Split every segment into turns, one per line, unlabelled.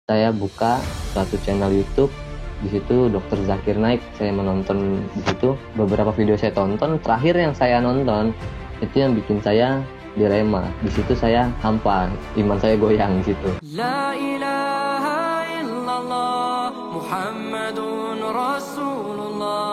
saya buka suatu channel YouTube. Di situ Dr. Zakir Naik, saya menonton di situ. Beberapa video saya tonton, terakhir yang saya nonton itu yang bikin saya dilema. Di situ saya hampa, iman saya goyang di situ.
La ilaha illallah Muhammadun Rasulullah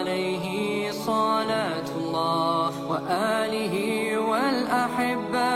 alaihi salatullah wa alihi wal ahibba.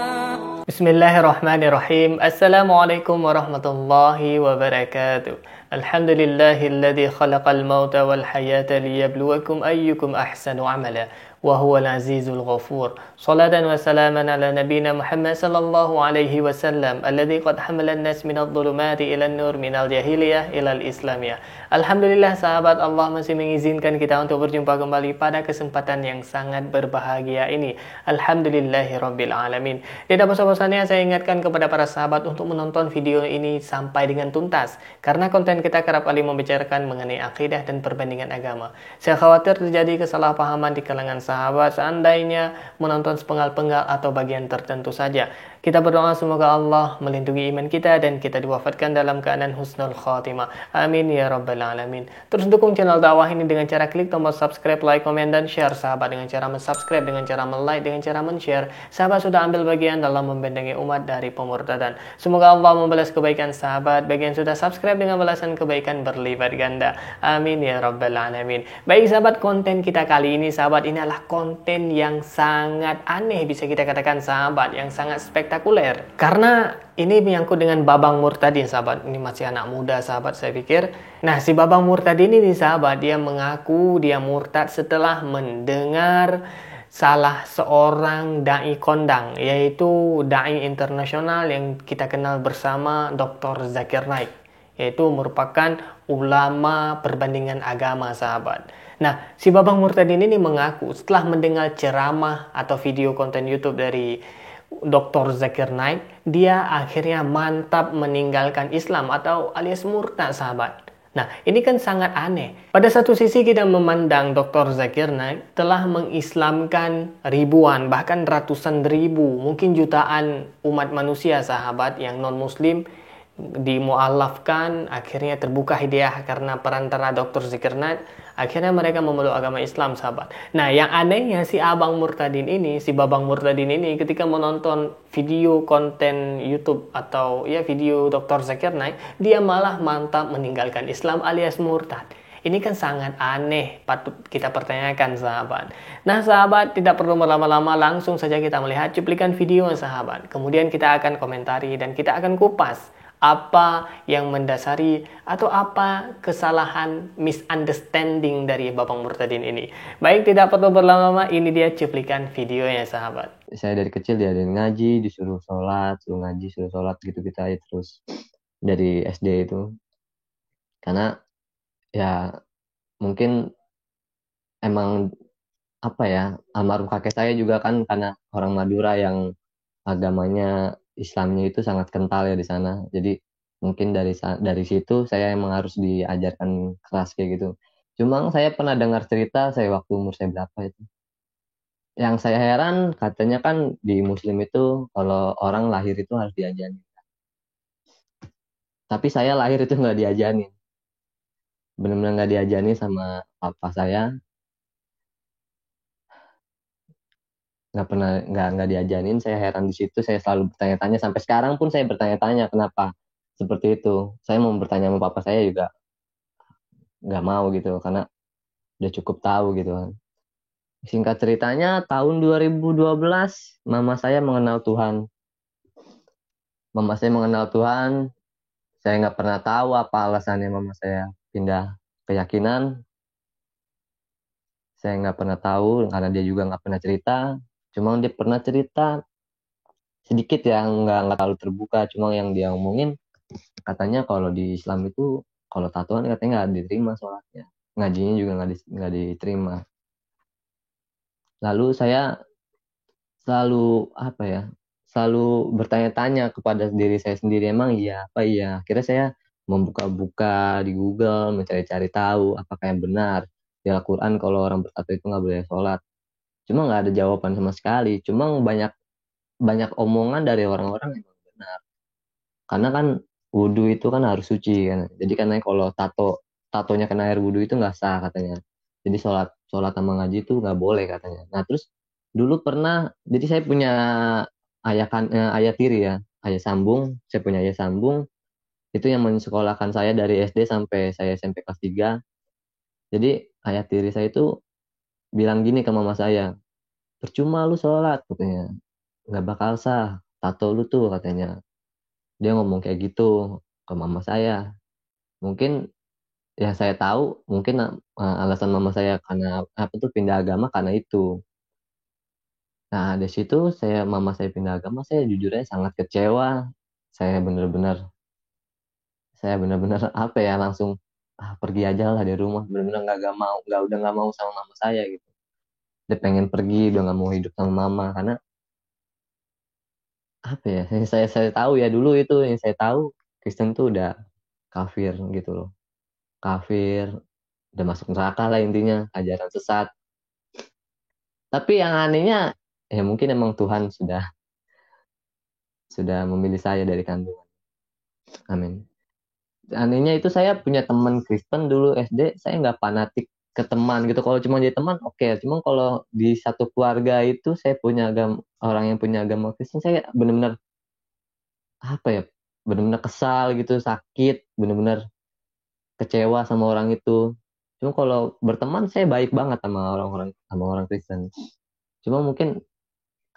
Bismillahirrahmanirrahim. Assalamualaikum warahmatullahi wabarakatuh. Alhamdulillahilladzi khalaqal mauta wal hayata liyabluwakum ayyukum ahsanu amala wa huwal azizul ghafur. Salatan wa salaman ala nabiyina Muhammad sallallahu alaihi wasallam alladzi qad hamala an-nas minadh dhulumati ila an-nur minal jahiliyah ila al-islamiyah. Alhamdulillah sahabat, Allah masih mengizinkan kita untuk berjumpa kembali pada kesempatan yang sangat berbahagia ini. Alhamdulillahirabbil alamin. Tidak bosan-bosannya saya ingatkan kepada para sahabat untuk menonton video ini sampai dengan tuntas, karena konten kita kerap kali membicarakan mengenai akidah dan perbandingan agama. Saya khawatir terjadi kesalahpahaman di kalangan sahabat seandainya menonton sepenggal-penggal atau bagian tertentu saja. Kita berdoa semoga Allah melindungi iman kita dan kita diwafatkan dalam keadaan husnul khatimah. Amin ya rabbal alamin. Terus dukung channel dakwah ini dengan cara klik tombol subscribe, like, komen, dan share. Sahabat, dengan cara subscribe, dengan cara like, dengan cara share, sahabat sudah ambil bagian dalam membentengi umat dari pemurtadan. Semoga Allah membalas kebaikan sahabat bagi yang sudah subscribe dengan balasan kebaikan berlipat ganda. Amin ya rabbal alamin. Baik sahabat, konten kita kali ini sahabat, ini adalah konten yang sangat aneh, bisa kita katakan sahabat, yang sangat spektakuler. Karena ini menyangkut dengan Babang Murtadin sahabat. Ini masih anak muda sahabat saya pikir. Nah, si Babang Murtadin ini sahabat, dia mengaku dia murtad setelah mendengar salah seorang dai kondang, yaitu dai internasional yang kita kenal bersama Dr. Zakir Naik, yaitu merupakan ulama perbandingan agama sahabat. Nah, si Babang Murtadin ini mengaku setelah mendengar ceramah atau video konten YouTube dari Dr. Zakir Naik, dia akhirnya mantap meninggalkan Islam atau alias murtad sahabat. Nah, ini kan sangat aneh. Pada satu sisi kita memandang Dr. Zakir Naik telah mengislamkan ribuan, bahkan ratusan ribu, mungkin jutaan umat manusia sahabat yang non-muslim, dimualafkan, akhirnya terbuka hidayah karena perantara Dr. Zakir Naik, akhirnya mereka memeluk agama Islam sahabat. Nah, yang anehnya si Babang Murtadin ini ketika menonton video konten YouTube atau ya video Dr. Zakir Naik, dia malah mantap meninggalkan Islam alias murtad. Ini kan sangat aneh, patut kita pertanyakan sahabat. Nah sahabat, tidak perlu berlama-lama, langsung saja kita melihat cuplikan video sahabat. Kemudian kita akan komentari dan kita akan kupas apa yang mendasari atau apa kesalahan misunderstanding dari Babang Murtadin ini. Baik, tidak perlu berlama-lama, ini dia cuplikan videonya sahabat.
Saya dari kecil diajarin ngaji, disuruh sholat, suruh ngaji, suruh sholat gitu kita ya, terus dari SD itu. Karena ya mungkin emang apa ya, almarhum kakek saya juga kan karena orang Madura yang agamanya Islamnya itu sangat kental ya di sana. Jadi mungkin dari situ saya emang harus diajarkan keras kayak gitu. Cuma saya pernah dengar cerita saya waktu umur saya berapa itu. Yang saya heran katanya kan di Muslim itu kalau orang lahir itu harus diajani. Tapi saya lahir itu nggak diajani. Benar-benar nggak diajani sama papa saya. Nggak diajarin. Saya heran di situ, saya selalu bertanya-tanya, sampai sekarang pun saya bertanya-tanya kenapa seperti itu. Saya mau bertanya sama papa saya juga nggak mau gitu, karena udah cukup tahu gitu kan. Singkat ceritanya, tahun 2012 mama saya mengenal Tuhan. Saya nggak pernah tahu apa alasannya mama saya pindah keyakinan. Saya nggak pernah tahu karena dia juga nggak pernah cerita. Cuma dia pernah cerita sedikit ya, nggak terlalu terbuka. Cuma yang dia omongin, katanya kalau di Islam itu kalau tatuan katanya nggak diterima sholatnya, ngajinya juga nggak diterima. Lalu saya selalu bertanya-tanya kepada diri saya sendiri, emang iya apa iya. Akhirnya saya membuka-buka di Google, mencari-cari tahu apakah yang benar di Al-Quran kalau orang bertato itu nggak boleh sholat. Cuma nggak ada jawaban sama sekali. Cuma banyak omongan dari orang-orang yang benar. Karena kan wudhu itu kan harus suci kan. Jadi karena kalau tatonya kena air wudhu itu nggak sah katanya. Jadi sholat sholat sama ngaji itu nggak boleh katanya. Nah terus dulu pernah, jadi saya punya ayah tiri ya, ayah sambung. Saya punya ayah sambung itu yang mensekolahkan saya dari SD sampai saya SMP kelas 3. Jadi ayah tiri saya itu bilang gini ke mama saya, percuma lu sholat katanya, nggak bakal sah tato lu tuh katanya. Dia ngomong kayak gitu ke mama saya. Mungkin ya saya tahu, mungkin alasan mama saya karena apa tuh pindah agama karena itu. Nah dari situ mama saya pindah agama, saya jujurnya sangat kecewa. Saya bener-bener saya bener-bener apa ya, langsung pergi aja lah dari rumah. Bener-bener nggak mau, udah nggak mau sama mama saya gitu. Dia pengen pergi, udah nggak mau hidup sama mama karena apa ya, saya tahu ya, dulu itu yang saya tahu Kristen tuh udah kafir gitu loh, kafir, udah masuk neraka lah intinya, ajaran sesat. Tapi yang anehnya ya mungkin emang Tuhan sudah memilih saya dari kandungan. Amin. Anehnya itu saya punya teman Kristen dulu SD, saya nggak fanatik ke teman gitu. Kalau cuma jadi teman oke. Cuma kalau di satu keluarga itu saya punya orang yang punya agama Kristen, saya benar-benar apa ya, benar-benar kesal gitu, sakit, benar-benar kecewa sama orang itu. Cuma kalau berteman saya baik banget sama orang Kristen. Cuma mungkin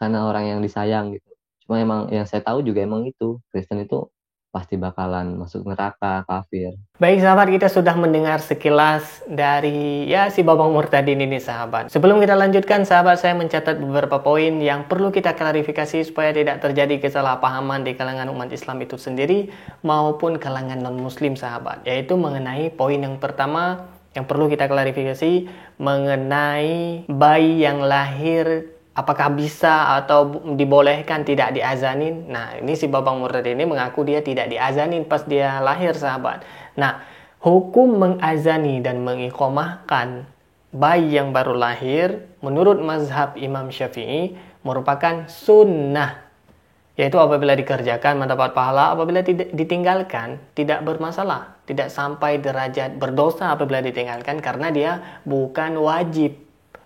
karena orang yang disayang gitu. Cuma emang yang saya tahu juga emang itu Kristen itu pasti bakalan masuk neraka, kafir.
Baik sahabat, kita sudah mendengar sekilas dari ya si Babang Murtadin ini sahabat. Sebelum kita lanjutkan sahabat, saya mencatat beberapa poin yang perlu kita klarifikasi supaya tidak terjadi kesalahpahaman di kalangan umat Islam itu sendiri maupun kalangan non-muslim sahabat. Yaitu mengenai poin yang pertama yang perlu kita klarifikasi mengenai bayi yang lahir apakah bisa atau dibolehkan tidak diazanin. Nah ini si Babang Murtad ini mengaku dia tidak diazanin pas dia lahir sahabat. Nah hukum mengazani dan mengiqomahkan bayi yang baru lahir menurut mazhab Imam Syafi'i merupakan sunnah, yaitu apabila dikerjakan mendapat pahala, apabila tidak ditinggalkan tidak bermasalah, tidak sampai derajat berdosa apabila ditinggalkan karena dia bukan wajib.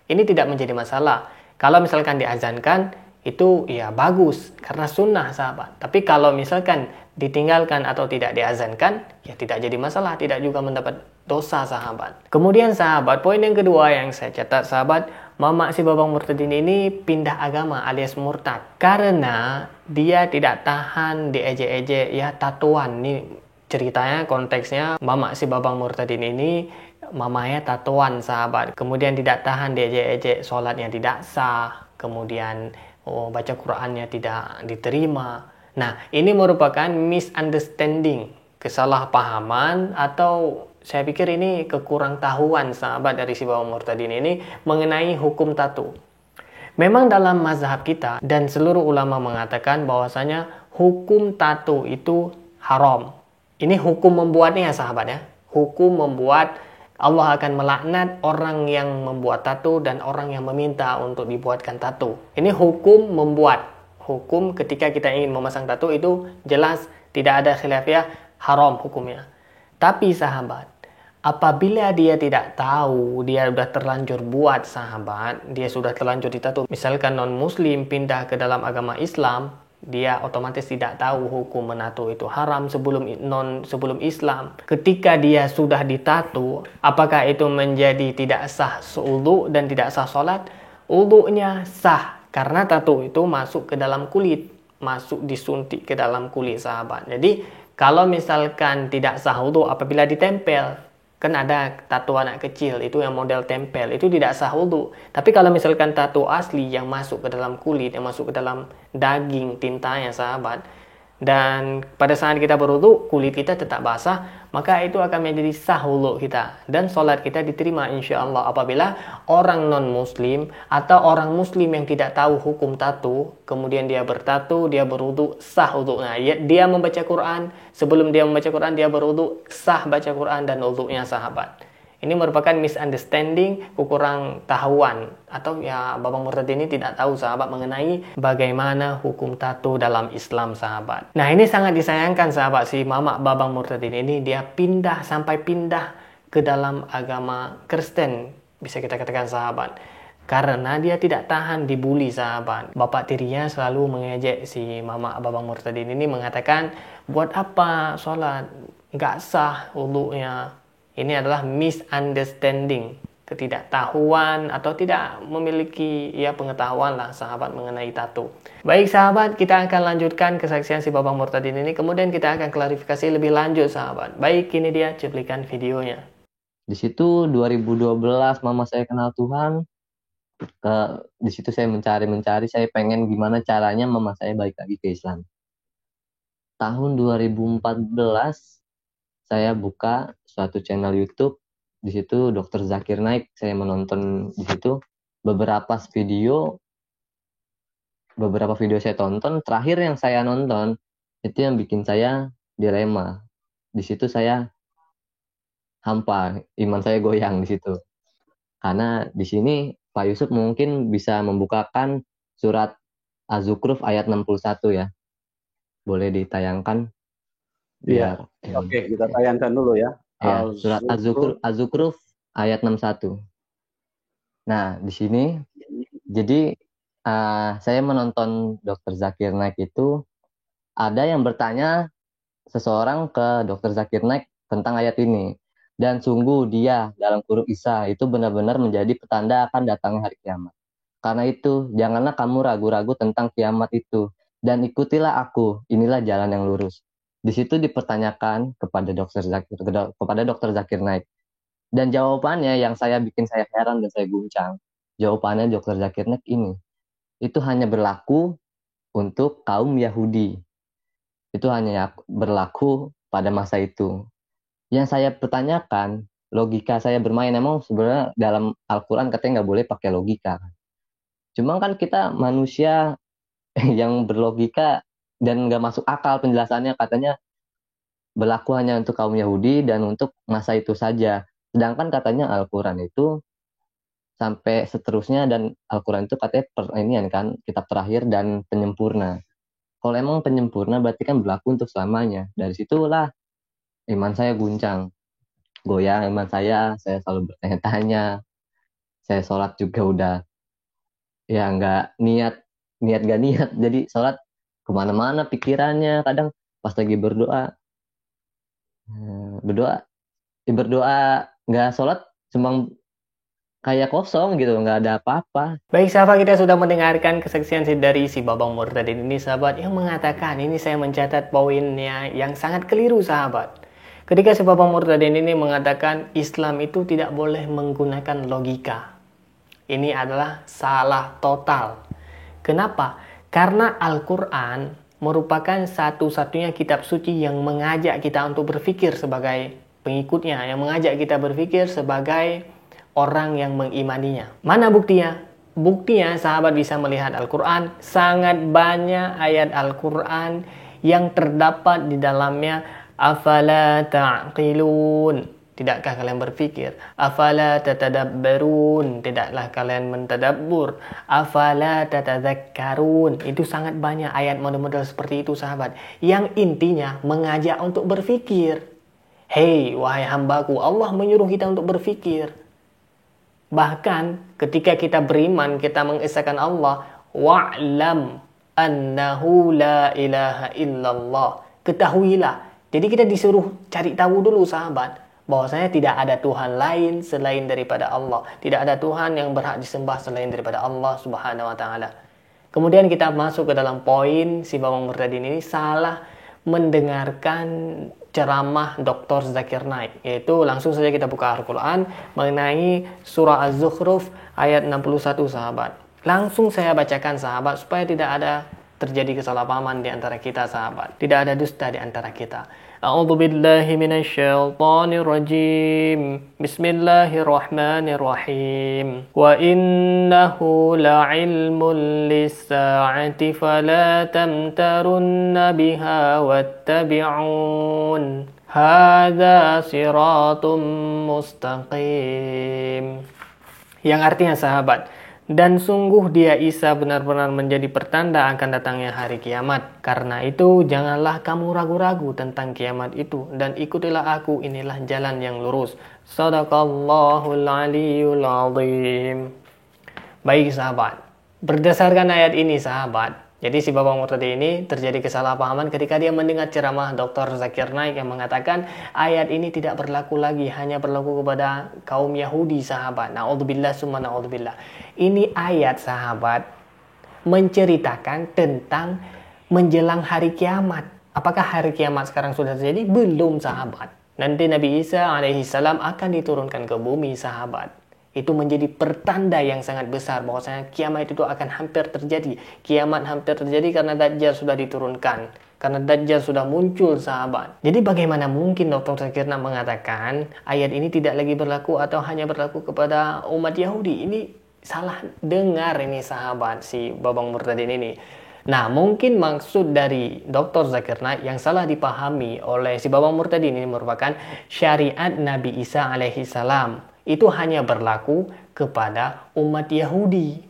Ini tidak menjadi masalah. Kalau misalkan diazankan itu ya bagus karena sunnah sahabat. Tapi kalau misalkan ditinggalkan atau tidak diazankan ya tidak jadi masalah, tidak juga mendapat dosa sahabat. Kemudian sahabat, poin yang kedua yang saya catat sahabat, mama si Babang Murtadin ini pindah agama alias murtad karena dia tidak tahan diejek-ejek ya tatuan. Ini ceritanya konteksnya mama si Babang Murtadin ini mamanya tatuan sahabat, kemudian tidak tahan diejek-ejek, sholatnya tidak sah, kemudian baca Qurannya tidak diterima. Nah ini merupakan misunderstanding, kesalahpahaman, atau saya pikir ini kekurang tahuan sahabat dari si Babang Murtadin ini mengenai hukum tato. Memang dalam mazhab kita dan seluruh ulama mengatakan bahwasanya hukum tato itu haram. Ini hukum membuatnya sahabat ya. Hukum membuat, Allah akan melaknat orang yang membuat tato dan orang yang meminta untuk dibuatkan tato. Ini hukum membuat. Hukum ketika kita ingin memasang tato itu jelas tidak ada khilafiyah, haram hukumnya. Tapi sahabat, apabila dia tidak tahu, dia sudah terlanjur buat sahabat, dia sudah terlanjur ditato. Misalkan non-muslim pindah ke dalam agama Islam, dia otomatis tidak tahu hukum menato itu haram sebelum Islam. Ketika dia sudah ditato, apakah itu menjadi tidak sah wudu dan tidak sah sholat? Wudunya sah karena tato itu masuk ke dalam kulit, masuk disuntik ke dalam kulit sahabat. Jadi kalau misalkan tidak sah wudu apabila ditempel, kan ada tato anak kecil itu yang model tempel, itu tidak sah wudu. Tapi kalau misalkan tato asli yang masuk ke dalam kulit, yang masuk ke dalam daging tintanya sahabat, dan pada saat kita berwudu kulit kita tetap basah, maka itu akan menjadi sah wudu kita dan sholat kita diterima insya Allah. Apabila orang non muslim atau orang muslim yang tidak tahu hukum tato, kemudian dia bertato, dia berwudu, sah wudu. Nah dia membaca Quran, sebelum dia membaca Quran dia berwudu, sah baca Quran dan wudunya sahabat. Ini merupakan misunderstanding, kekurang tahuan, atau ya Babang Murtad ini tidak tahu sahabat mengenai bagaimana hukum tato dalam Islam sahabat. Nah ini sangat disayangkan sahabat, si Mamak Babang Murtad ini dia sampai pindah ke dalam agama Kristen, bisa kita katakan sahabat. Karena dia tidak tahan dibully sahabat. Bapak tirinya selalu mengejek si Mamak Babang Murtad ini mengatakan, buat apa sholat, nggak sah wudunya. Ini adalah misunderstanding, ketidaktahuan atau tidak memiliki ya pengetahuan lah sahabat mengenai tato. Baik sahabat, kita akan lanjutkan kesaksian si Babang Murtad ini, kemudian kita akan klarifikasi lebih lanjut sahabat. Baik, ini dia cuplikan videonya.
Di situ 2012 mama saya kenal Tuhan. Di situ saya mencari, saya pengen gimana caranya mama saya balik lagi ke Islam. Tahun 2014 saya buka suatu channel YouTube. Di situ Dr. Zakir Naik, saya menonton di situ beberapa video saya tonton. Terakhir yang saya nonton itu yang bikin saya dilema. Di situ saya hampa, iman saya goyang di situ. Karena di sini Pak Yusuf mungkin bisa membukakan surat Az-Zukhruf ayat 61 ya. Boleh ditayangkan?
Iya. Oke, kita tayangkan dulu ya.
Ya, surat Az-Zukhruf ayat 61. Nah, di sini jadi saya menonton Dr. Zakir Naik itu, ada yang bertanya seseorang ke Dr. Zakir Naik tentang ayat ini. Dan sungguh dia dalam huruf Isa itu benar-benar menjadi petanda akan datangnya hari kiamat. Karena itu, janganlah kamu ragu-ragu tentang kiamat itu. Dan ikutilah aku, inilah jalan yang lurus. Di situ dipertanyakan kepada Dr. Zakir Naik. Dan jawabannya yang bikin saya heran dan saya guncang. Jawabannya Dr. Zakir Naik ini. Itu hanya berlaku untuk kaum Yahudi. Itu hanya berlaku pada masa itu. Yang saya pertanyakan, logika saya bermain, emang sebenarnya dalam Al-Quran katanya nggak boleh pakai logika. Cuma kan kita manusia yang berlogika dan nggak masuk akal penjelasannya, katanya berlaku hanya untuk kaum Yahudi dan untuk masa itu saja. Sedangkan katanya Al-Quran itu sampai seterusnya, dan Al-Quran itu katanya ini kan kitab terakhir dan penyempurna. Kalau emang penyempurna berarti kan berlaku untuk selamanya. Dari situlah iman saya goyang iman saya selalu bertanya-tanya. Saya sholat juga udah ya nggak niat gak niat, jadi sholat kemana-mana pikirannya. Kadang pas lagi berdoa nggak sholat, cuma kayak kosong gitu, nggak ada apa-apa.
Baik sahabat, kita sudah mendengarkan kesaksian dari si Babang Murtad ini sahabat, yang mengatakan, ini saya mencatat poinnya yang sangat keliru sahabat. Ketika si Babang Murtad ini mengatakan Islam itu tidak boleh menggunakan logika, ini adalah salah total. Kenapa? Karena Al-Quran merupakan satu-satunya kitab suci yang mengajak kita untuk berpikir sebagai pengikutnya, yang mengajak kita berpikir sebagai orang yang mengimaninya. Mana buktinya? Buktinya sahabat bisa melihat Al-Quran, sangat banyak ayat Al-Quran yang terdapat di dalamnya afala ta'qilun. Tidakkah kalian berpikir? Afala tatadabbarun. Tidaklah kalian mentadabbur. Afala tatadzakkarun. Itu sangat banyak ayat model-model seperti itu sahabat, yang intinya mengajak untuk berpikir. Hei wahai hambaku, Allah menyuruh kita untuk berpikir. Bahkan ketika kita beriman, kita mengesahkan Allah, wa'lam annahu la ilaha illallah. Ketahuilah. Jadi kita disuruh cari tahu dulu sahabat, bahwasanya tidak ada Tuhan lain selain daripada Allah. Tidak ada Tuhan yang berhak disembah selain daripada Allah Subhanahu wa taala. Kemudian kita masuk ke dalam poin si Babang Murtad ini salah mendengarkan ceramah Dr. Zakir Naik, yaitu langsung saja kita buka Al-Quran mengenai surah Az-Zukhruf ayat 61 sahabat. Langsung saya bacakan sahabat supaya tidak ada terjadi kesalahpahaman di antara kita sahabat, tidak ada dusta di antara kita. A'udzu billahi minasyaitonir rajim. Bismillahirrahmanirrahim. Wa innahu la'ilmun lis-sa'ati fala tamtarunna biha wattabi'un. hadza siratum mustaqim. Yang artinya sahabat, dan sungguh dia Isa benar-benar menjadi pertanda akan datangnya hari kiamat. Karena itu janganlah kamu ragu-ragu tentang kiamat itu, dan ikutilah aku, inilah jalan yang lurus. Shadaqallahul aliyyul azim. Baik sahabat, berdasarkan ayat ini sahabat, jadi si Bapak Murtadi ini terjadi kesalahpahaman ketika dia mendengar ceramah Dr. Zakir Naik yang mengatakan ayat ini tidak berlaku lagi, hanya berlaku kepada kaum Yahudi sahabat. Na'udzubillah summa na'udzubillah. Ini ayat sahabat menceritakan tentang menjelang hari kiamat. Apakah hari kiamat sekarang sudah terjadi? Belum sahabat. Nanti Nabi Isa alaihissalam akan diturunkan ke bumi sahabat. Itu menjadi pertanda yang sangat besar bahwasanya kiamat itu akan hampir terjadi. Kiamat hampir terjadi karena Dajjal sudah diturunkan. Karena Dajjal sudah muncul sahabat. Jadi bagaimana mungkin Dr. Zakir Naik mengatakan ayat ini tidak lagi berlaku atau hanya berlaku kepada umat Yahudi? Ini salah dengar ini sahabat si Babang Murtadin ini. Nah, mungkin maksud dari Dr. Zakir Naik yang salah dipahami oleh si Babang Murtadin ini merupakan syariat Nabi Isa alaihi salam. Itu hanya berlaku kepada umat Yahudi,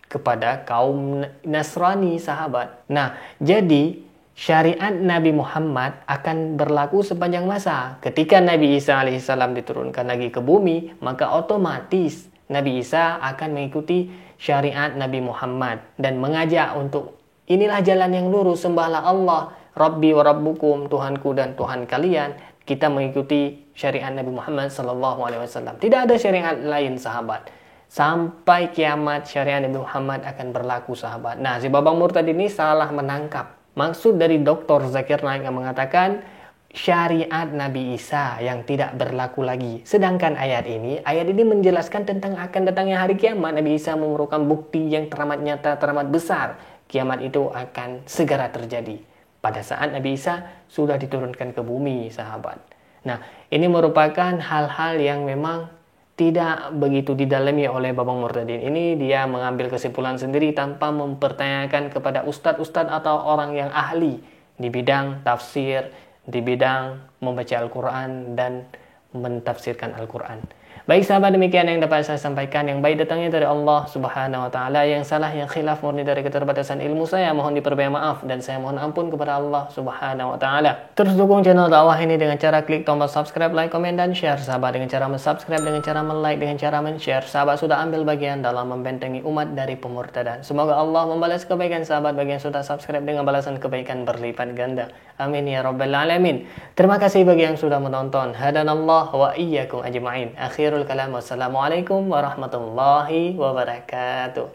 kepada kaum Nasrani sahabat. Nah, jadi syariat Nabi Muhammad akan berlaku sepanjang masa. Ketika Nabi Isa alaihissalam diturunkan lagi ke bumi, maka otomatis Nabi Isa akan mengikuti syariat Nabi Muhammad dan mengajak untuk inilah jalan yang lurus, sembahlah Allah, Rabbi wa Rabbukum, Tuhanku dan Tuhan kalian. Kita mengikuti syariat Nabi Muhammad SAW. Tidak ada syariat lain sahabat. Sampai kiamat syariat Nabi Muhammad akan berlaku sahabat. Nah, si Babang Murtad ini salah menangkap. Maksud dari Dr. Zakir Naik yang mengatakan syariat Nabi Isa yang tidak berlaku lagi. Sedangkan ayat ini menjelaskan tentang akan datangnya hari kiamat. Nabi Isa memerlukan bukti yang teramat nyata, teramat besar. Kiamat itu akan segera terjadi pada saat Nabi Isa sudah diturunkan ke bumi sahabat. Nah, ini merupakan hal-hal yang memang tidak begitu didalami oleh Babang Murtadin. Ini dia mengambil kesimpulan sendiri tanpa mempertanyakan kepada ustadz-ustadz atau orang yang ahli di bidang tafsir, di bidang membaca Al-Quran dan mentafsirkan Al-Quran. Baik sahabat, demikian yang dapat saya sampaikan. Yang baik datangnya dari Allah Subhanahu wa taala, yang salah yang khilaf murni dari keterbatasan ilmu saya, mohon diberi maaf dan saya mohon ampun kepada Allah Subhanahu wa taala. Terus dukung channel dakwah ini dengan cara klik tombol subscribe, like, komen dan share sahabat, dengan cara subscribe, dengan cara like, dengan cara share. Sahabat sudah ambil bagian dalam membentengi umat dari pemurtadan. Semoga Allah membalas kebaikan sahabat bagi yang sudah subscribe dengan balasan kebaikan berlipat ganda. Amin ya rabbal alamin. Terima kasih bagi yang sudah menonton. Hadanallah wa iyyakum ajma'in. Akhirul kalam, wassalamualaikum warahmatullahi wabarakatuh.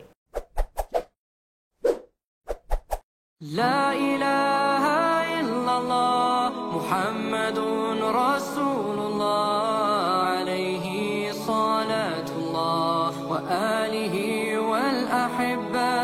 La ilaha illallah Muhammadun Rasulullah alaihi salatullah wa alihi wal ahibba